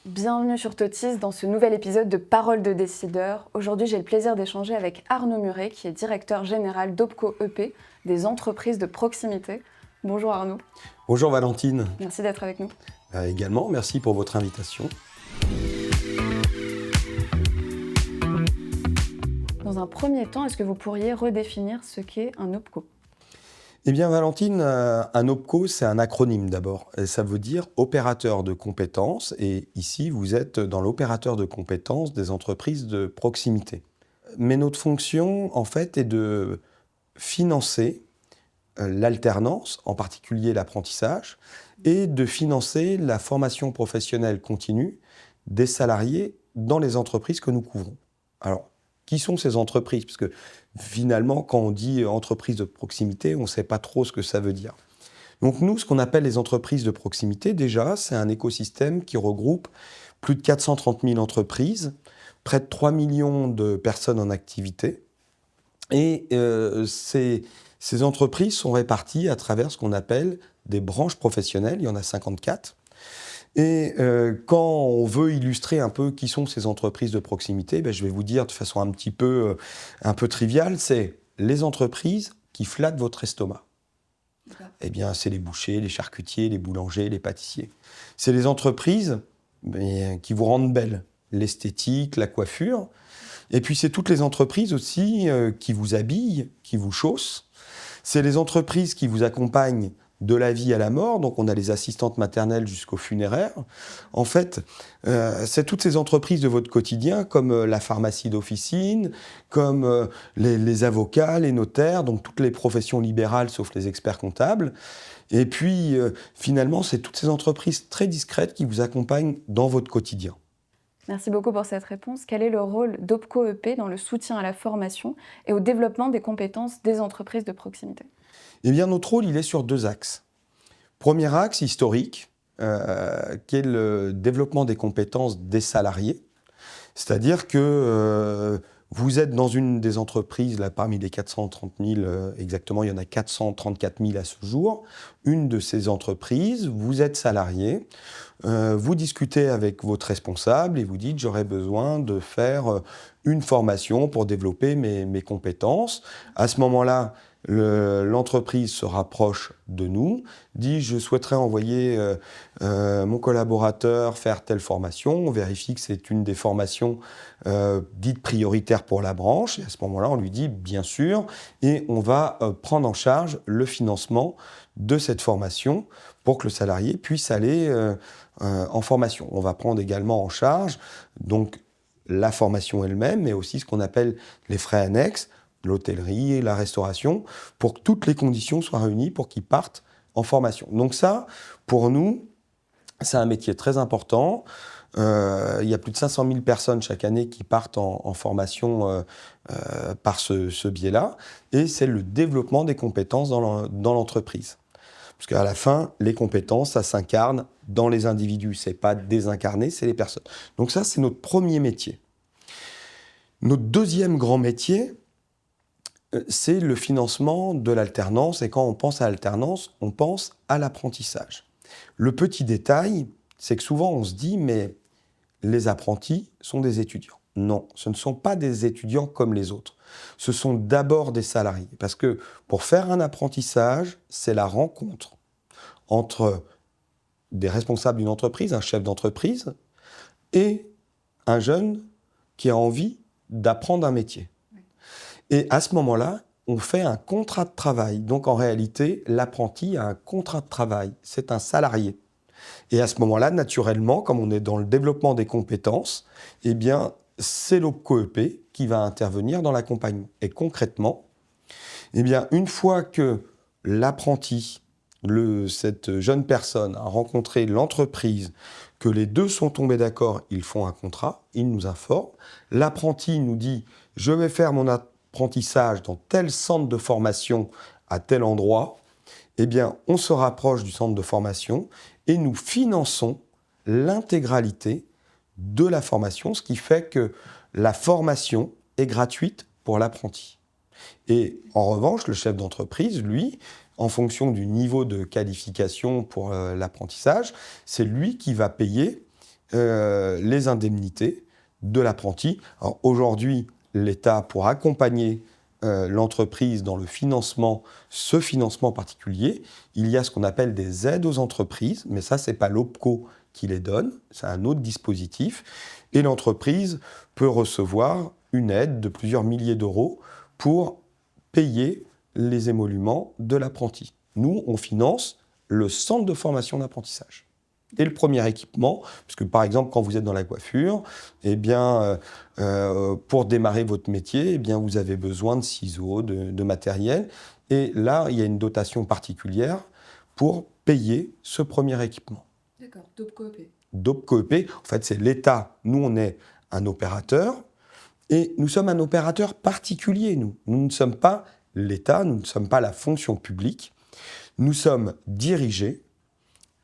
Bienvenue sur Totis dans ce nouvel épisode de Parole de décideur. Aujourd'hui, j'ai le plaisir d'échanger avec Arnaud Muret, qui est directeur général d'Opco EP, des entreprises de proximité. Bonjour Arnaud. Bonjour Valentine. Merci d'être avec nous. Également, merci pour votre invitation. Dans un premier temps, est-ce que vous pourriez redéfinir ce qu'est un Opco ? Eh bien Valentine, un OPCO, c'est un acronyme d'abord. Et ça veut dire opérateur de compétences. Et ici, vous êtes dans l'opérateur de compétences des entreprises de proximité. Mais notre fonction, en fait, est de financer l'alternance, en particulier l'apprentissage, et de financer la formation professionnelle continue des salariés dans les entreprises que nous couvrons. Alors, qui sont ces entreprises ? Parce que finalement, quand on dit entreprise de proximité, on ne sait pas trop ce que ça veut dire. Donc nous, ce qu'on appelle les entreprises de proximité, déjà, c'est un écosystème qui regroupe plus de 430 000 entreprises, près de 3 millions de personnes en activité. Et ces entreprises sont réparties à travers ce qu'on appelle des branches professionnelles, il y en a 54. Et quand on veut illustrer un peu qui sont ces entreprises de proximité, je vais vous dire de façon un peu triviale, c'est les entreprises qui flattent votre estomac. Eh bien, c'est les bouchers, les charcutiers, les boulangers, les pâtissiers. C'est les entreprises qui vous rendent belle, l'esthétique, la coiffure. Et puis, c'est toutes les entreprises aussi qui vous habillent, qui vous chaussent. C'est les entreprises qui vous accompagnent de la vie à la mort, donc on a les assistantes maternelles jusqu'aux funéraires. En fait, c'est toutes ces entreprises de votre quotidien, comme la pharmacie d'officine, comme les avocats, les notaires, donc toutes les professions libérales sauf les experts comptables. Et puis, finalement, c'est toutes ces entreprises très discrètes qui vous accompagnent dans votre quotidien. Merci beaucoup pour cette réponse. Quel est le rôle d'Opco EP dans le soutien à la formation et au développement des compétences des entreprises de proximité ? Eh bien, notre rôle, il est sur deux axes. Premier axe historique, qui est le développement des compétences des salariés. C'est-à-dire que vous êtes dans une des entreprises, là, parmi les 430 000, exactement, il y en a 434 000 à ce jour. Une de ces entreprises, vous êtes salarié, vous discutez avec votre responsable et vous dites « j'aurais besoin de faire une formation pour développer mes compétences ». À ce moment-là, l'entreprise se rapproche de nous, dit « je souhaiterais envoyer mon collaborateur faire telle formation ». On vérifie que c'est une des formations dites prioritaires pour la branche. Et à ce moment-là, on lui dit « bien sûr » et on va prendre en charge le financement de cette formation pour que le salarié puisse aller en formation. On va prendre également en charge donc, la formation elle-même, mais aussi ce qu'on appelle les frais annexes, l'hôtellerie, la restauration, pour que toutes les conditions soient réunies pour qu'ils partent en formation. Donc ça, pour nous, c'est un métier très important. Il y a plus de 500 000 personnes chaque année qui partent en formation par ce biais-là, et c'est le développement des compétences dans l'entreprise. Parce qu'à la fin, les compétences, ça s'incarne dans les individus. C'est pas désincarné, c'est les personnes. Donc ça, c'est notre premier métier. Notre deuxième grand métier, c'est le financement de l'alternance. Et quand on pense à l'alternance, on pense à l'apprentissage. Le petit détail, c'est que souvent on se dit, mais les apprentis sont des étudiants. Non, ce ne sont pas des étudiants comme les autres. Ce sont d'abord des salariés. Parce que pour faire un apprentissage, c'est la rencontre entre des responsables d'une entreprise, un chef d'entreprise, et un jeune qui a envie d'apprendre un métier. Et à ce moment-là, on fait un contrat de travail. Donc en réalité, l'apprenti a un contrat de travail. C'est un salarié. Et à ce moment-là, naturellement, comme on est dans le développement des compétences, eh bien, c'est l'Opco EP qui va intervenir dans l'accompagnement. Et concrètement, eh bien, une fois que l'apprenti, cette jeune personne a rencontré l'entreprise, que les deux sont tombés d'accord, ils font un contrat, ils nous informent. L'apprenti nous dit « je vais faire mon apprentissage dans tel centre de formation à tel endroit », eh bien, on se rapproche du centre de formation et nous finançons l'intégralité de la formation, ce qui fait que la formation est gratuite pour l'apprenti. Et en revanche, le chef d'entreprise, lui, en fonction du niveau de qualification pour l'apprentissage, c'est lui qui va payer les indemnités de l'apprenti. Alors aujourd'hui, l'État, pour accompagner l'entreprise dans le financement, ce financement particulier, il y a ce qu'on appelle des aides aux entreprises, mais ça, ce n'est pas l'OPCO qui les donne, c'est un autre dispositif, et l'entreprise peut recevoir une aide de plusieurs milliers d'euros pour payer les émoluments de l'apprenti. Nous, on finance le centre de formation d'apprentissage. Et le premier équipement, parce que par exemple, quand vous êtes dans la coiffure, eh bien, pour démarrer votre métier, eh bien, vous avez besoin de ciseaux, de matériel. Et là, il y a une dotation particulière pour payer ce premier équipement. D'accord, DOPCO-EP. DOPCO-EP, en fait, c'est l'État. Nous, on est un opérateur. Et nous sommes un opérateur particulier, nous. Nous ne sommes pas l'État, nous ne sommes pas la fonction publique. Nous sommes dirigés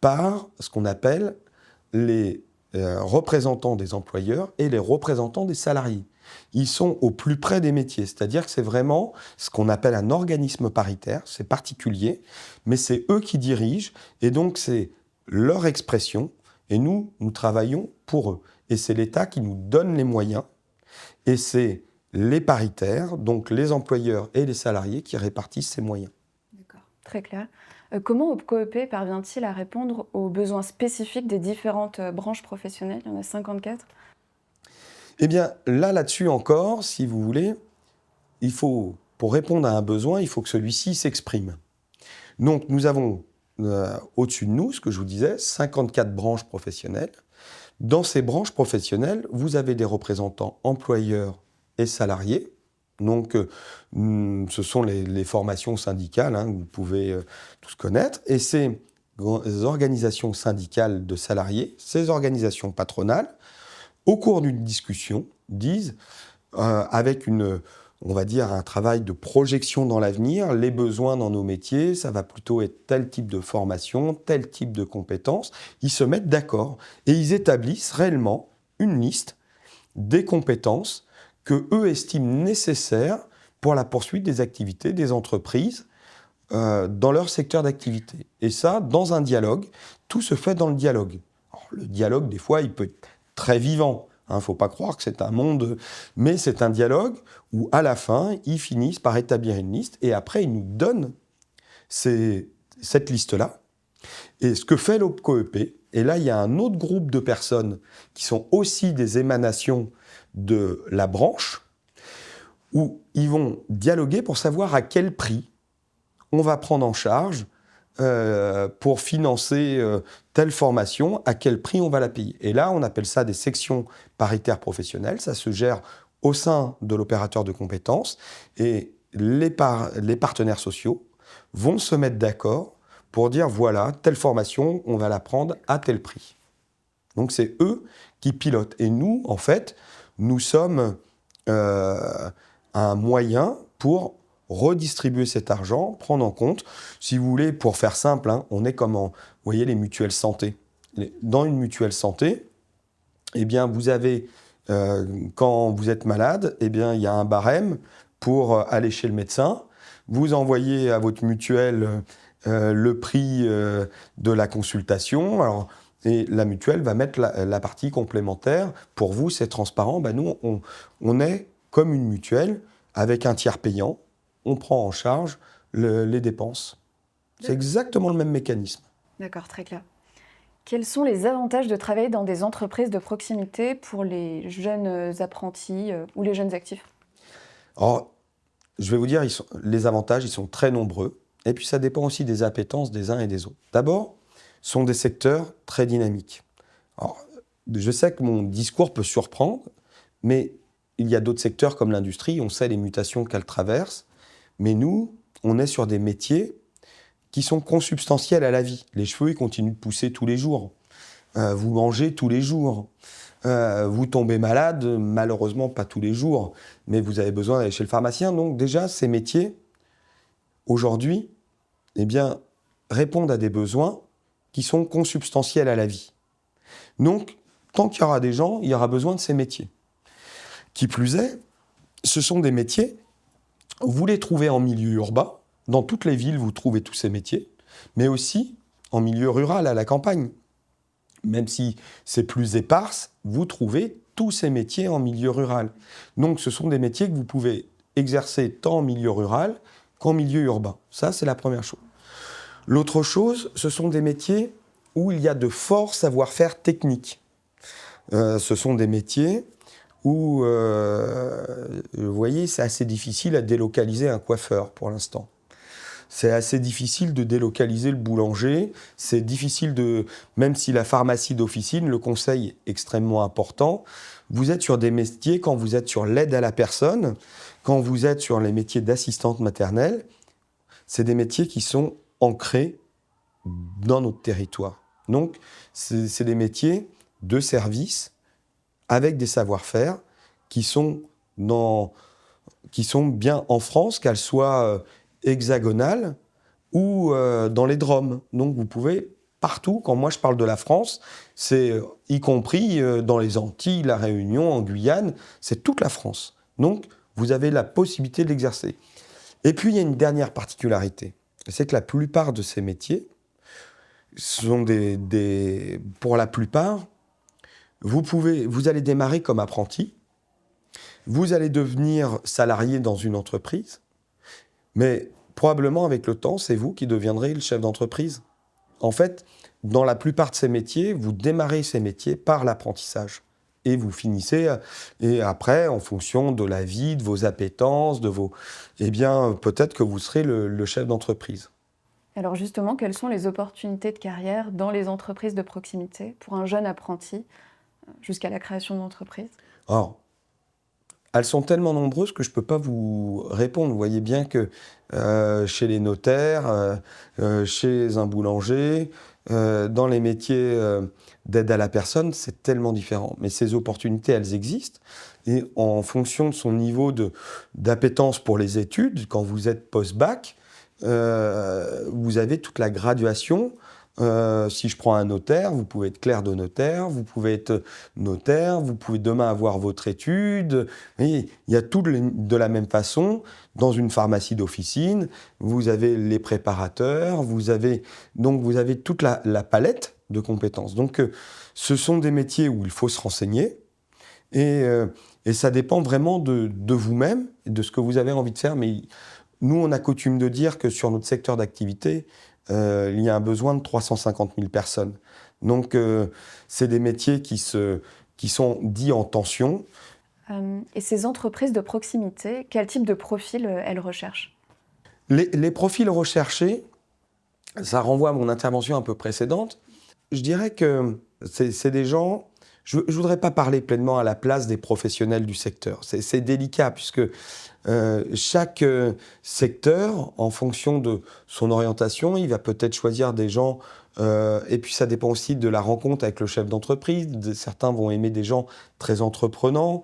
par ce qu'on appelle les représentants des employeurs et les représentants des salariés. Ils sont au plus près des métiers, c'est-à-dire que c'est vraiment ce qu'on appelle un organisme paritaire, c'est particulier, mais c'est eux qui dirigent, et donc c'est leur expression, et nous travaillons pour eux. Et c'est l'État qui nous donne les moyens, et c'est les paritaires, donc les employeurs et les salariés, qui répartissent ces moyens. D'accord, très clair. Comment OPCO-EP parvient-il à répondre aux besoins spécifiques des différentes branches professionnelles? Il y en a 54. Eh bien, là-dessus encore, si vous voulez, pour répondre à un besoin, il faut que celui-ci s'exprime. Donc, nous avons au-dessus de nous, ce que je vous disais, 54 branches professionnelles. Dans ces branches professionnelles, vous avez des représentants employeurs et salariés. Donc, ce sont les formations syndicales que vous pouvez tous connaître. Et ces organisations syndicales de salariés, ces organisations patronales, au cours d'une discussion, disent, avec on va dire, un travail de projection dans l'avenir, les besoins dans nos métiers, ça va plutôt être tel type de formation, tel type de compétences. Ils se mettent d'accord et ils établissent réellement une liste des compétences que eux estiment nécessaires pour la poursuite des activités des entreprises dans leur secteur d'activité. Et ça, dans un dialogue, tout se fait dans le dialogue. Alors, le dialogue, des fois, il peut être très vivant. Il ne faut pas croire que c'est un monde... Mais c'est un dialogue où, à la fin, ils finissent par établir une liste et après, ils nous donnent cette liste-là. Et ce que fait l'OPCO-EP, et là, il y a un autre groupe de personnes qui sont aussi des émanations de la branche, où ils vont dialoguer pour savoir à quel prix on va prendre en charge pour financer telle formation, à quel prix on va la payer. Et là, on appelle ça des sections paritaires professionnelles. Ça se gère au sein de l'opérateur de compétences. Et les partenaires sociaux vont se mettre d'accord pour dire, voilà, telle formation, on va la prendre à tel prix. Donc, c'est eux qui pilotent. Et nous, en fait, nous sommes un moyen pour redistribuer cet argent, prendre en compte. Si vous voulez, pour faire simple, on est comme vous voyez, les mutuelles santé. Dans une mutuelle santé, eh bien, vous avez, quand vous êtes malade, eh bien, il y a un barème pour aller chez le médecin. Vous envoyez à votre mutuelle le prix de la consultation. Alors, et la mutuelle va mettre la partie complémentaire. Pour vous, c'est transparent. Ben, nous, on est comme une mutuelle avec un tiers payant. On prend en charge les dépenses. C'est exactement le même mécanisme. D'accord, très clair. Quels sont les avantages de travailler dans des entreprises de proximité pour les jeunes apprentis ou les jeunes actifs? Alors, je vais vous dire, les avantages, ils sont très nombreux. Et puis, ça dépend aussi des appétences des uns et des autres. D'abord, ce sont des secteurs très dynamiques. Alors, je sais que mon discours peut surprendre, mais il y a d'autres secteurs comme l'industrie, on sait les mutations qu'elle traverse. Mais nous, on est sur des métiers qui sont consubstantiels à la vie. Les cheveux, ils continuent de pousser tous les jours. Vous mangez tous les jours. Vous tombez malade, malheureusement pas tous les jours, mais vous avez besoin d'aller chez le pharmacien. Donc déjà, ces métiers, aujourd'hui, eh bien, répondent à des besoins qui sont consubstantiels à la vie. Donc, tant qu'il y aura des gens, il y aura besoin de ces métiers. Qui plus est, ce sont des métiers, vous les trouvez en milieu urbain, dans toutes les villes, vous trouvez tous ces métiers, mais aussi en milieu rural, à la campagne. même si c'est plus éparse, vous trouvez tous ces métiers en milieu rural. Donc ce sont des métiers que vous pouvez exercer tant en milieu rural qu'en milieu urbain. Ça, c'est la première chose. L'autre chose, ce sont des métiers où il y a de forts savoir-faire techniques. Ce sont des métiers où, vous voyez, c'est assez difficile à délocaliser un coiffeur pour l'instant. C'est assez difficile de délocaliser le boulanger. C'est difficile de, même si la pharmacie d'officine, le conseil est extrêmement important. Vous êtes sur des métiers, quand vous êtes sur l'aide à la personne, quand vous êtes sur les métiers d'assistante maternelle, c'est des métiers qui sont ancrés dans notre territoire. Donc, c'est des métiers de service avec des savoir-faire qui sont bien en France, qu'elles soient hexagonales ou dans les DROM. Donc vous pouvez partout, quand moi je parle de la France, c'est y compris dans les Antilles, la Réunion, en Guyane, c'est toute la France. Donc vous avez la possibilité de l'exercer. Et puis il y a une dernière particularité, c'est que la plupart de ces métiers sont pour la plupart, vous allez démarrer comme apprenti, vous allez devenir salarié dans une entreprise, mais probablement avec le temps, c'est vous qui deviendrez le chef d'entreprise. En fait, dans la plupart de ces métiers, vous démarrez ces métiers par l'apprentissage. Et vous finissez, et après, en fonction de la vie, de vos appétences, eh bien, peut-être que vous serez le chef d'entreprise. Alors justement, quelles sont les opportunités de carrière dans les entreprises de proximité pour un jeune apprenti jusqu'à la création d'entreprise? Alors, elles sont tellement nombreuses que je ne peux pas vous répondre. Vous voyez bien que chez les notaires, chez un boulanger, dans les métiers d'aide à la personne, c'est tellement différent. Mais ces opportunités, elles existent. Et en fonction de son niveau d'appétence pour les études, quand vous êtes post-bac, vous avez toute la graduation. Si je prends un notaire, vous pouvez être clerc de notaire, vous pouvez être notaire, vous pouvez demain avoir votre étude. Et il y a tout de la même façon. Dans une pharmacie d'officine, vous avez les préparateurs, vous avez toute la palette de compétences. Donc, ce sont des métiers où il faut se renseigner et ça dépend vraiment de vous-même, de ce que vous avez envie de faire. Mais nous, on a coutume de dire que sur notre secteur d'activité, il y a un besoin de 350 000 personnes. Donc, c'est des métiers qui sont dits en tension. Et ces entreprises de proximité, quel type de profil elles recherchent? Les profils recherchés, ça renvoie à mon intervention un peu précédente. Je dirais que c'est des gens... Je ne voudrais pas parler pleinement à la place des professionnels du secteur. C'est délicat puisque chaque secteur, en fonction de son orientation, il va peut-être choisir des gens, et puis ça dépend aussi de la rencontre avec le chef d'entreprise. Certains vont aimer des gens très entreprenants,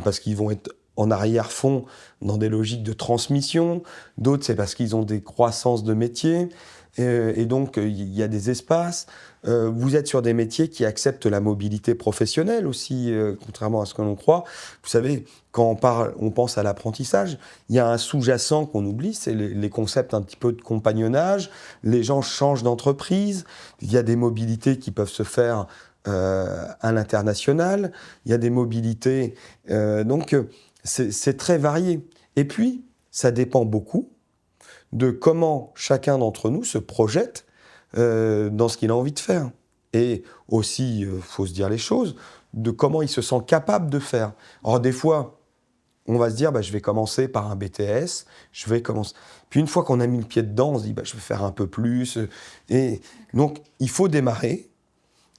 parce qu'ils vont être en arrière-fond dans des logiques de transmission. D'autres, c'est parce qu'ils ont des croissances de métiers. Et donc, il y a des espaces. Vous êtes sur des métiers qui acceptent la mobilité professionnelle aussi, contrairement à ce que l'on croit. Vous savez, quand on pense à l'apprentissage, il y a un sous-jacent qu'on oublie, c'est les concepts un petit peu de compagnonnage. Les gens changent d'entreprise. Il y a des mobilités qui peuvent se faire à l'international. Il y a des mobilités... donc, c'est très varié. Et puis, ça dépend beaucoup de comment chacun d'entre nous se projette dans ce qu'il a envie de faire. Et aussi, faut se dire les choses, de comment il se sent capable de faire. Alors des fois, on va se dire, je vais commencer par un BTS, Puis une fois qu'on a mis le pied dedans, on se dit, je vais faire un peu plus. Et donc, il faut démarrer,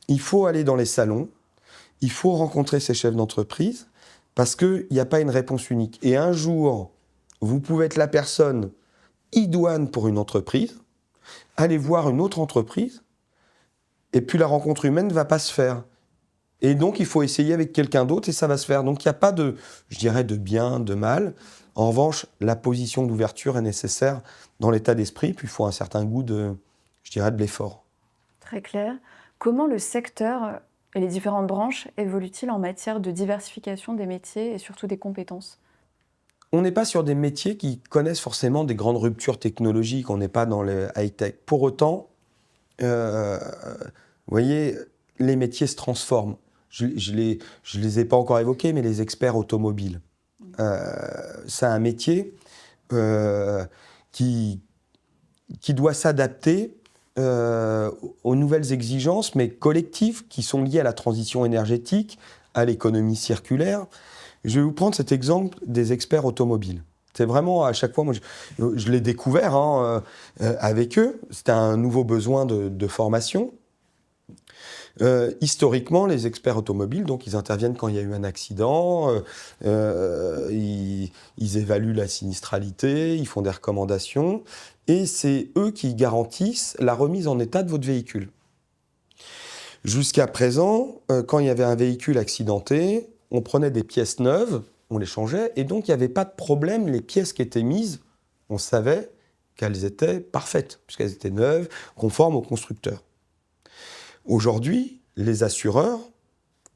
il faut aller dans les salons, il faut rencontrer ces chefs d'entreprise, parce qu'il n'y a pas une réponse unique. Et un jour, vous pouvez être la personne idoine pour une entreprise, aller voir une autre entreprise, et puis la rencontre humaine ne va pas se faire. Et donc, il faut essayer avec quelqu'un d'autre et ça va se faire. Donc, il n'y a pas de bien, de mal. En revanche, la position d'ouverture est nécessaire dans l'état d'esprit, puis il faut un certain goût de l'effort. Très clair. Comment le secteur et les différentes branches évoluent-ils en matière de diversification des métiers et surtout des compétences? On n'est pas sur des métiers qui connaissent forcément des grandes ruptures technologiques, on n'est pas dans le high-tech. Pour autant, vous voyez, les métiers se transforment. Je les ai pas encore évoqués, mais les experts automobiles. C'est un métier qui doit s'adapter aux nouvelles exigences, mais collectives, qui sont liées à la transition énergétique, à l'économie circulaire. Je vais vous prendre cet exemple des experts automobiles. C'est vraiment, à chaque fois, moi, je l'ai découvert avec eux. C'était un nouveau besoin de formation. Historiquement, les experts automobiles, donc, ils interviennent quand il y a eu un accident, ils évaluent la sinistralité, ils font des recommandations, et c'est eux qui garantissent la remise en état de votre véhicule. Jusqu'à présent, quand il y avait un véhicule accidenté, on prenait des pièces neuves, on les changeait, et donc il n'y avait pas de problème, les pièces qui étaient mises, on savait qu'elles étaient parfaites, puisqu'elles étaient neuves, conformes au constructeur. Aujourd'hui, les assureurs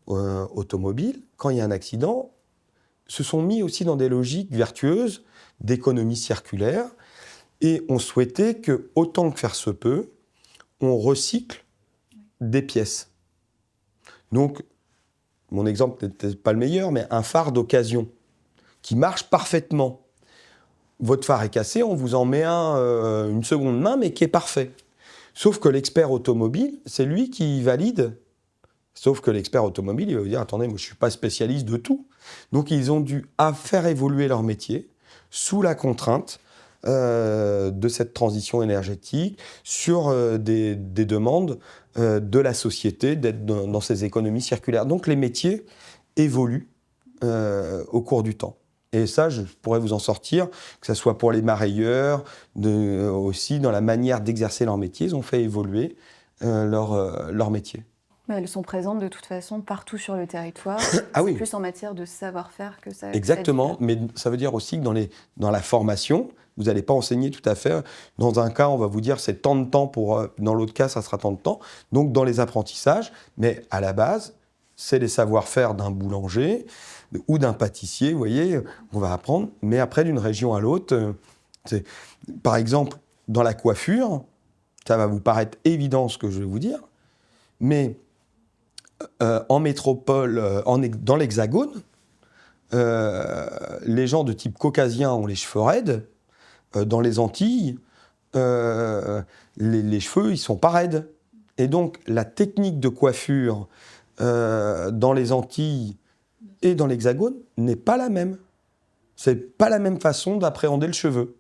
automobiles, quand il y a un accident, se sont mis aussi dans des logiques vertueuses d'économie circulaire et ont souhaité que, autant que faire se peut, on recycle des pièces. Donc, mon exemple n'était pas le meilleur, mais un phare d'occasion qui marche parfaitement. Votre phare est cassé, on vous en met une seconde main, mais qui est parfait. Sauf que l'expert automobile, c'est lui qui valide. Sauf que l'expert automobile, il va vous dire, attendez, moi je ne suis pas spécialiste de tout. Donc ils ont dû faire évoluer leur métier sous la contrainte de cette transition énergétique, sur des demandes de la société d'être dans ces économies circulaires. Donc les métiers évoluent au cours du temps. Et ça, je pourrais vous en sortir, que ce soit pour les marailleurs, aussi dans la manière d'exercer leur métier, ils ont fait évoluer leur métier. Mais elles sont présentes de toute façon partout sur le territoire. Ah oui. Plus en matière de savoir-faire que ça. Exactement, mais ça veut dire aussi que dans la formation, vous n'allez pas enseigner tout à fait. Dans un cas, on va vous dire c'est tant de temps, dans l'autre cas, ça sera tant de temps. Donc dans les apprentissages, mais à la base, c'est les savoir-faire d'un boulanger ou d'un pâtissier, vous voyez, on va apprendre. Mais après, d'une région à l'autre, par exemple, dans la coiffure, ça va vous paraître évident ce que je vais vous dire, mais en métropole, dans l'Hexagone, les gens de type caucasien ont les cheveux raides. Dans les Antilles, les cheveux, ils sont pas raides. Et donc, la technique de coiffure dans les Antilles et dans l'Hexagone n'est pas la même. C'est pas la même façon d'appréhender le cheveu.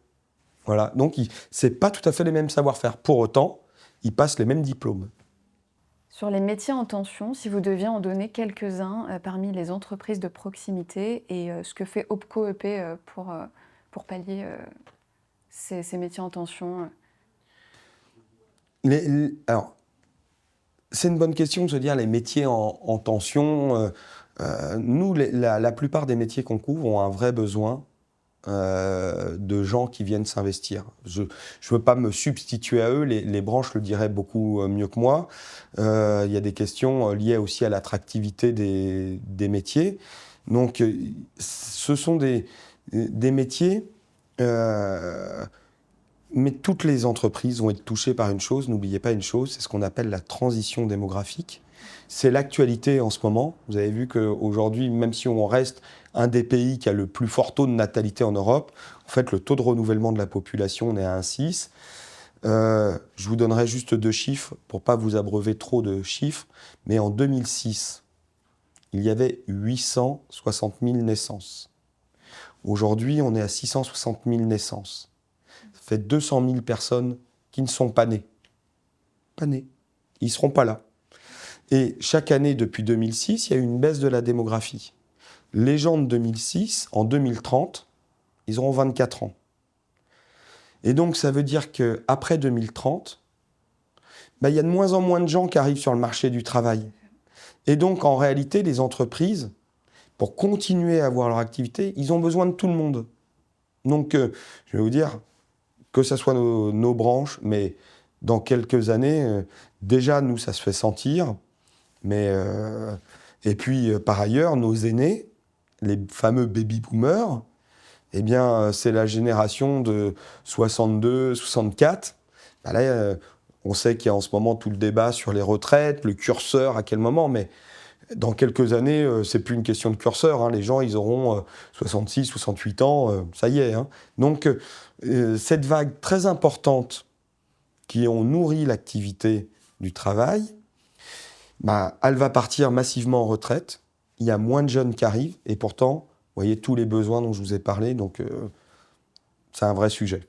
Voilà. Donc, c'est pas tout à fait les mêmes savoir-faire. Pour autant, ils passent les mêmes diplômes. Sur les métiers en tension, si vous deviez en donner quelques-uns parmi les entreprises de proximité et ce que fait OPCO EP pour pallier ces métiers en tension. Alors, c'est une bonne question de se dire les métiers en tension. Nous, la plupart des métiers qu'on couvre ont un vrai besoin de gens qui viennent s'investir. Je ne veux pas me substituer à eux, les branches le diraient beaucoup mieux que moi. Il y a des questions liées aussi à l'attractivité des métiers. Donc, ce sont des métiers, mais toutes les entreprises vont être touchées par une chose, n'oubliez pas une chose, c'est ce qu'on appelle la transition démographique. C'est l'actualité en ce moment. Vous avez vu qu'aujourd'hui, même si on reste un des pays qui a le plus fort taux de natalité en Europe, en fait, le taux de renouvellement de la population, on est à 1,6. Je vous donnerai juste 2 chiffres pour ne pas vous abreuver trop de chiffres. Mais en 2006, il y avait 860 000 naissances. Aujourd'hui, on est à 660 000 naissances. Ça fait 200 000 personnes qui ne sont pas nées. Pas nées. Ils ne seront pas là. Et chaque année, depuis 2006, il y a eu une baisse de la démographie. Les gens de 2006, en 2030, ils auront 24 ans. Et donc, ça veut dire qu'après 2030, il y a de moins en moins de gens qui arrivent sur le marché du travail. Et donc, en réalité, les entreprises, pour continuer à avoir leur activité, ils ont besoin de tout le monde. Donc, je vais vous dire, que ce soit nos branches, mais dans quelques années, déjà, nous, ça se fait sentir. Et puis, par ailleurs, nos aînés, les fameux baby-boomers, eh bien, c'est la génération de 62, 64. Là, On sait qu'il y a en ce moment tout le débat sur les retraites, le curseur, à quel moment, mais dans quelques années, c'est plus une question de curseur, hein. Les gens, ils auront 66, 68 ans, ça y est, hein. Donc, cette vague très importante qui ont nourri l'activité du travail, bah, elle va partir massivement en retraite. Il y a moins de jeunes qui arrivent, et pourtant, vous voyez tous les besoins dont je vous ai parlé, donc c'est un vrai sujet.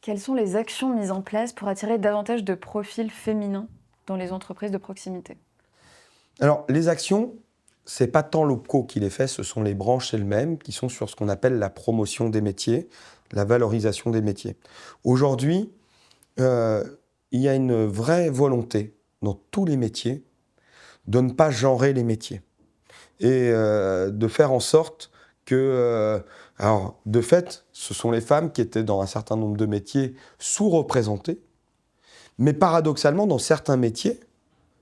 Quelles sont les actions mises en place pour attirer davantage de profils féminins dans les entreprises de proximité? Alors, les actions, c'est pas tant l'OPCO qui les fait, ce sont les branches elles-mêmes qui sont sur ce qu'on appelle la promotion des métiers, la valorisation des métiers. Aujourd'hui, il y a une vraie volonté dans tous les métiers de ne pas genrer les métiers et de faire en sorte que, alors, de fait, ce sont les femmes qui étaient dans un certain nombre de métiers sous-représentées, mais paradoxalement, dans certains métiers,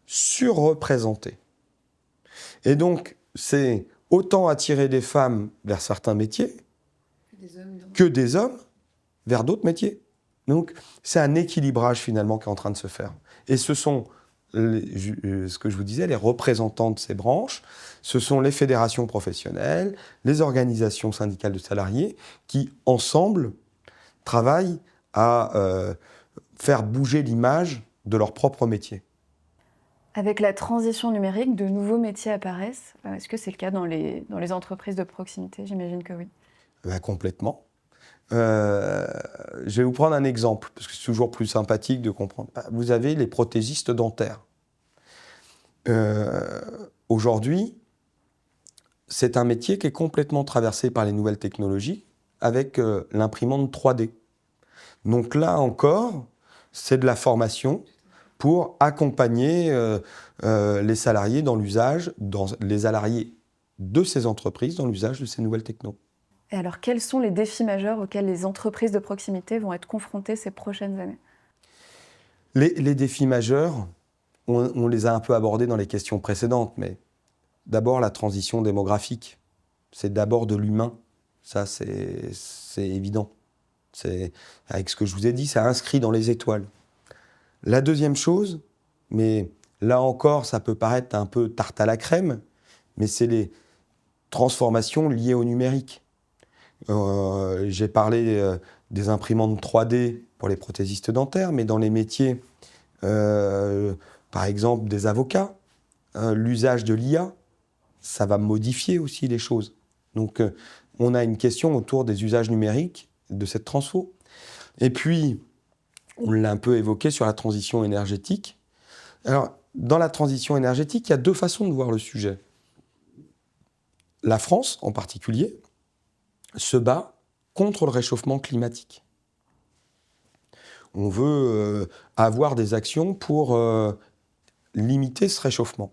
surreprésentées. Et donc, c'est autant attirer des femmes vers certains métiers que des hommes vers d'autres métiers. Donc, c'est un équilibrage finalement qui est en train de se faire. Et ce sont, ce que je vous disais, les représentants de ces branches, ce sont les fédérations professionnelles, les organisations syndicales de salariés qui, ensemble, travaillent à faire bouger l'image de leur propre métier. Avec la transition numérique, de nouveaux métiers apparaissent. Est-ce que c'est le cas dans les entreprises de proximité? J'imagine que oui. Ben, complètement. Je vais vous prendre un exemple, parce que c'est toujours plus sympathique de comprendre. Vous avez les prothésistes dentaires. Aujourd'hui, c'est un métier qui est complètement traversé par les nouvelles technologies avec l'imprimante 3D. Donc là encore, c'est de la formation pour accompagner les salariés dans l'usage, les salariés de ces entreprises dans l'usage de ces nouvelles technos. Et alors, quels sont les défis majeurs auxquels les entreprises de proximité vont être confrontées ces prochaines années? Les défis majeurs, on les a un peu abordés dans les questions précédentes, mais d'abord la transition démographique. C'est d'abord de l'humain. Ça, c'est évident. Avec ce que je vous ai dit, ça inscrit dans les étoiles. La deuxième chose, mais là encore, ça peut paraître un peu tarte à la crème, mais c'est les transformations liées au numérique. J'ai parlé des imprimantes 3D pour les prothésistes dentaires, mais dans les métiers, par exemple des avocats, l'usage de l'IA, ça va modifier aussi les choses. Donc on a une question autour des usages numériques de cette transfo. Et puis, on l'a un peu évoqué sur la transition énergétique. Alors, dans la transition énergétique, il y a deux façons de voir le sujet. La France, en particulier, se bat contre le réchauffement climatique. On veut avoir des actions pour limiter ce réchauffement.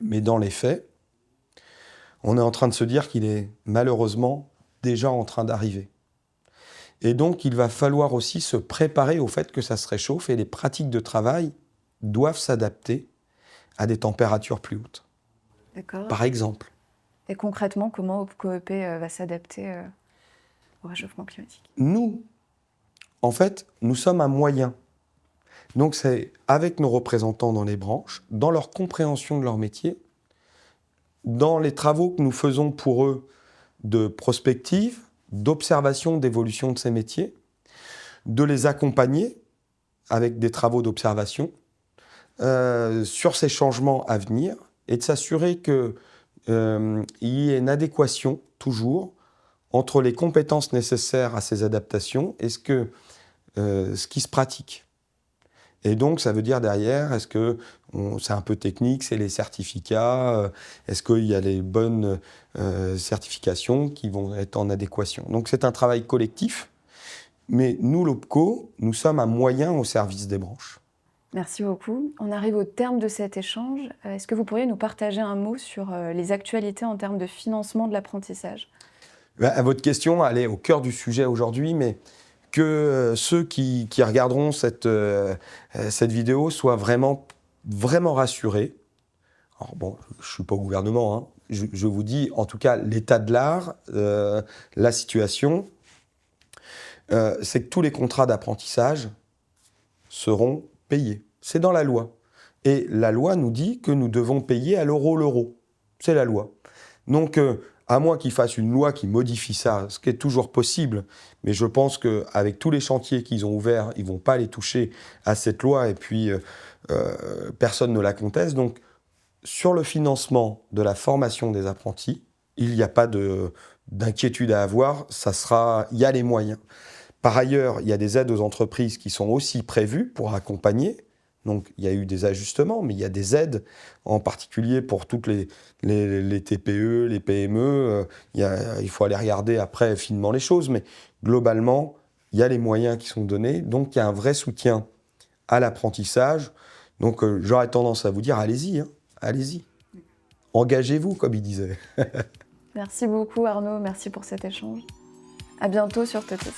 Mais dans les faits, on est en train de se dire qu'il est malheureusement déjà en train d'arriver. Et donc, il va falloir aussi se préparer au fait que ça se réchauffe et les pratiques de travail doivent s'adapter à des températures plus hautes. D'accord. Par exemple. Et concrètement, comment OPCO-EP va s'adapter au réchauffement climatique? Nous, en fait, nous sommes un moyen. Donc, c'est avec nos représentants dans les branches, dans leur compréhension de leur métier, dans les travaux que nous faisons pour eux de prospective, d'observation d'évolution de ces métiers, de les accompagner avec des travaux d'observation sur ces changements à venir et de s'assurer qu'il y ait une adéquation toujours entre les compétences nécessaires à ces adaptations et ce qui se pratique. Et donc, ça veut dire derrière, est-ce que c'est un peu technique, c'est les certificats, est-ce qu'il y a les bonnes certifications qui vont être en adéquation. Donc, c'est un travail collectif, mais nous, l'OPCO, nous sommes un moyen au service des branches. Merci beaucoup. On arrive au terme de cet échange. Est-ce que vous pourriez nous partager un mot sur les actualités en termes de financement de l'apprentissage? Votre question, elle est au cœur du sujet aujourd'hui, mais que ceux qui regarderont cette vidéo soient vraiment, vraiment rassurés. Alors bon, je ne suis pas au gouvernement, hein. Je vous dis en tout cas l'état de l'art, la situation, c'est que tous les contrats d'apprentissage seront payer. C'est dans la loi. Et la loi nous dit que nous devons payer à l'euro. C'est la loi. Donc, à moins qu'ils fassent une loi qui modifie ça, ce qui est toujours possible, mais je pense qu'avec tous les chantiers qu'ils ont ouverts, ils ne vont pas les toucher à cette loi, et puis personne ne la conteste. Donc, sur le financement de la formation des apprentis, il n'y a pas d'inquiétude à avoir, il y a les moyens. Par ailleurs, il y a des aides aux entreprises qui sont aussi prévues pour accompagner. Donc, il y a eu des ajustements, mais il y a des aides, en particulier pour toutes les TPE, les PME. Il faut aller regarder après finement les choses, mais globalement, il y a les moyens qui sont donnés. Donc, il y a un vrai soutien à l'apprentissage. Donc, j'aurais tendance à vous dire, allez-y, hein, allez-y. Engagez-vous, comme il disait. Merci beaucoup Arnaud, merci pour cet échange. À bientôt sur Totis.